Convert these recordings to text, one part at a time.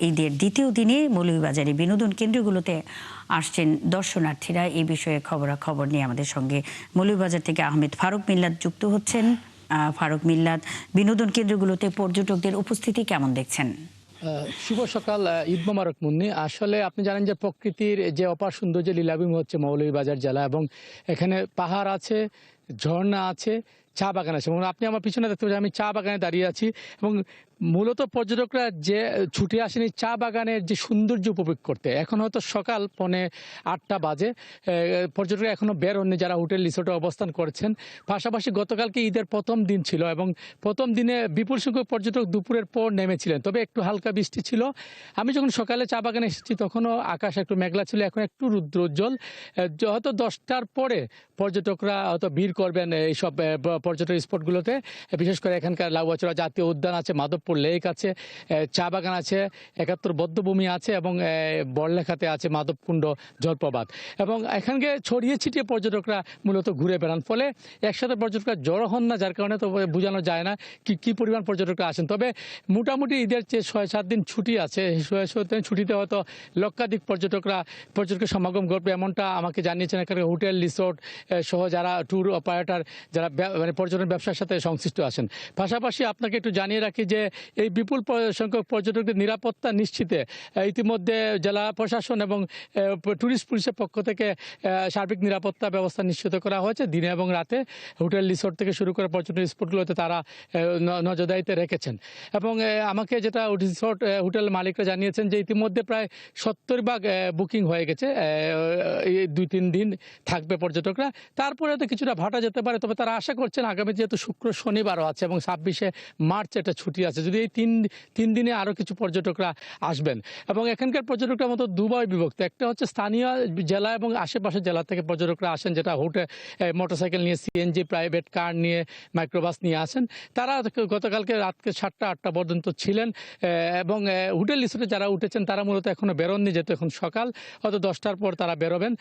ঈদের দ্বিতীয় দিনে মৌলভীবাজারে বিনোদন কেন্দ্রগুলোতে আসছেন দর্শনার্থীরা। এই বিষয়ে খবরাখবর নিয়ে আমাদের সঙ্গে মৌলভীবাজার থেকে আহমেদ ফারুক মিল্লাত যুক্ত হচ্ছেন। ফারুক মিল্লাত, বিনোদন কেন্দ্রগুলোতে পর্যটকদের উপস্থিতি কেমন দেখছেন? শুভ সকাল, ঈদ মোবারক মুন্নি। আসলে আপনি জানেন যে প্রকৃতির যে অপার সৌন্দর্য লীলাভূমি হচ্ছে মৌলভীবাজার জেলা, এবং এখানে পাহাড় আছে, ঝর্ণা আছে, চা বাগান আছে। এবং আপনি আমার পিছনে দেখতে পাচ্ছেন আমি চা বাগানে দাঁড়িয়ে আছি, এবং মূলত পর্যটকরা যে ছুটে আসেন এই চা বাগানের যে সৌন্দর্য উপভোগ করতে। এখন হয়তো সকাল 7:45 বাজে, পর্যটকরা এখনও বের হননি যারা হোটেল রিসোর্টে অবস্থান করেছেন। পাশাপাশি গতকালকে ঈদের প্রথম দিন ছিল, এবং প্রথম দিনে বিপুল সংখ্যক পর্যটক দুপুরের পর নেমেছিলেন, তবে একটু হালকা বৃষ্টি ছিল। আমি যখন সকালে চা বাগানে এসেছি তখনও আকাশ একটু মেঘলা ছিল, এখন একটু রুদ্রোজ্জ্বল। হয়তো 10টার পরে পর্যটকরা হয়তো ভিড় করবেন এইসব পর্যটন স্পটগুলোতে। বিশেষ করে এখানকার লাউয়াচড়া জাতীয় উদ্যান আছে, মাধবপুর লেক আছে, চা বাগান আছে, 71 বধ্যভূমি আছে, এবং বড়লেখাতে আছে মাধবকুণ্ড জলপ্রপাত। এবং এখানকে ছড়িয়ে ছিটিয়ে পর্যটকরা মূলত ঘুরে বেড়ান, ফলে একসাথে পর্যটকরা জড়ো হন না, যার কারণে তো বোঝানো যায় না কি পরিমাণ পর্যটকরা আসেন। তবে মোটামুটি ঈদের যে 6-7 দিন ছুটি আছে, 6-7 দিন ছুটিতে হয়তো লক্ষাধিক পর্যটকের সমাগম ঘটবে, এমনটা আমাকে জানিয়েছেন এখানে হোটেল রিসোর্ট সহ যারা ট্যুর অপারেটর, যারা মানে পর্যটন ব্যবসার সাথে সংশ্লিষ্ট আছেন। পাশাপাশি আপনাকে একটু জানিয়ে রাখি যে এই বিপুল সংখ্যক পর্যটকদের নিরাপত্তা নিশ্চিতে ইতিমধ্যে জেলা প্রশাসন এবং ট্যুরিস্ট পুলিশের পক্ষ থেকে সার্বিক নিরাপত্তা ব্যবস্থা নিশ্চিত করা হয়েছে। দিনে এবং রাতে হোটেল রিসোর্ট থেকে শুরু করে পর্যটন স্পটগুলোতে তারা নজরদারিতে রেখেছেন। এবং আমাকে যেটা রিসোর্ট হোটেল মালিকরা জানিয়েছেন যে ইতিমধ্যে প্রায় 70 ভাগ বুকিং হয়ে গেছে। এই 2-3 দিন থাকবে পর্যটকরা, তারপরে তো কিছুটা ভাটা যেতে পারে। তবে তারা আশা করছেন আগামী যেহেতু শুক্র শনিবারও আছে এবং 26শে মার্চ একটা ছুটি আছে, যদি এই তিন দিনে আরও কিছু পর্যটকরা আসবেন। এবং এখানকার পর্যটকরা মতো দুভাবে বিভক্ত, একটা হচ্ছে স্থানীয় জেলা এবং আশেপাশের জেলা থেকে পর্যটকরা আসেন, যেটা মোটরসাইকেল নিয়ে, সিএনজি, প্রাইভেট কার নিয়ে, মাইক্রোবাস নিয়ে আসেন। তারা গতকালকে রাতকে 7টা-8টা পর্যন্ত ছিলেন, এবং হোটেল রিসোর্টে যারা উঠেছেন তারা মূলত এখনও বেরোননি, যেহেতু এখন সকাল, হয়তো 10টার পর তারা বেরোবেন।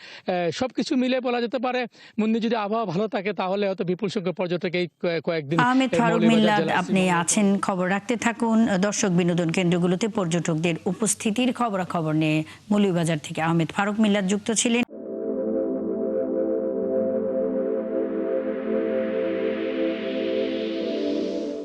সব কিছু মিলে বলা যেতে পারে মুন্নি, যদি আবহাওয়া ভালো থাকে তাহলে হয়তো বিপুল সংখ্যক পর্যটক এই কয়েকদিন আহমেদ ফারুক মৌলভীবাজার মিল্লাত, জেলায় আপনি আছেন, খবর রাখতে থাকুন। দর্শক, বিনোদন কেন্দ্রগুলোতে পর্যটকদের উপস্থিতির খবরাখবর নিয়ে মৌলভীবাজার থেকে আহমেদ ফারুক মিল্লাত যুক্ত ছিলেন।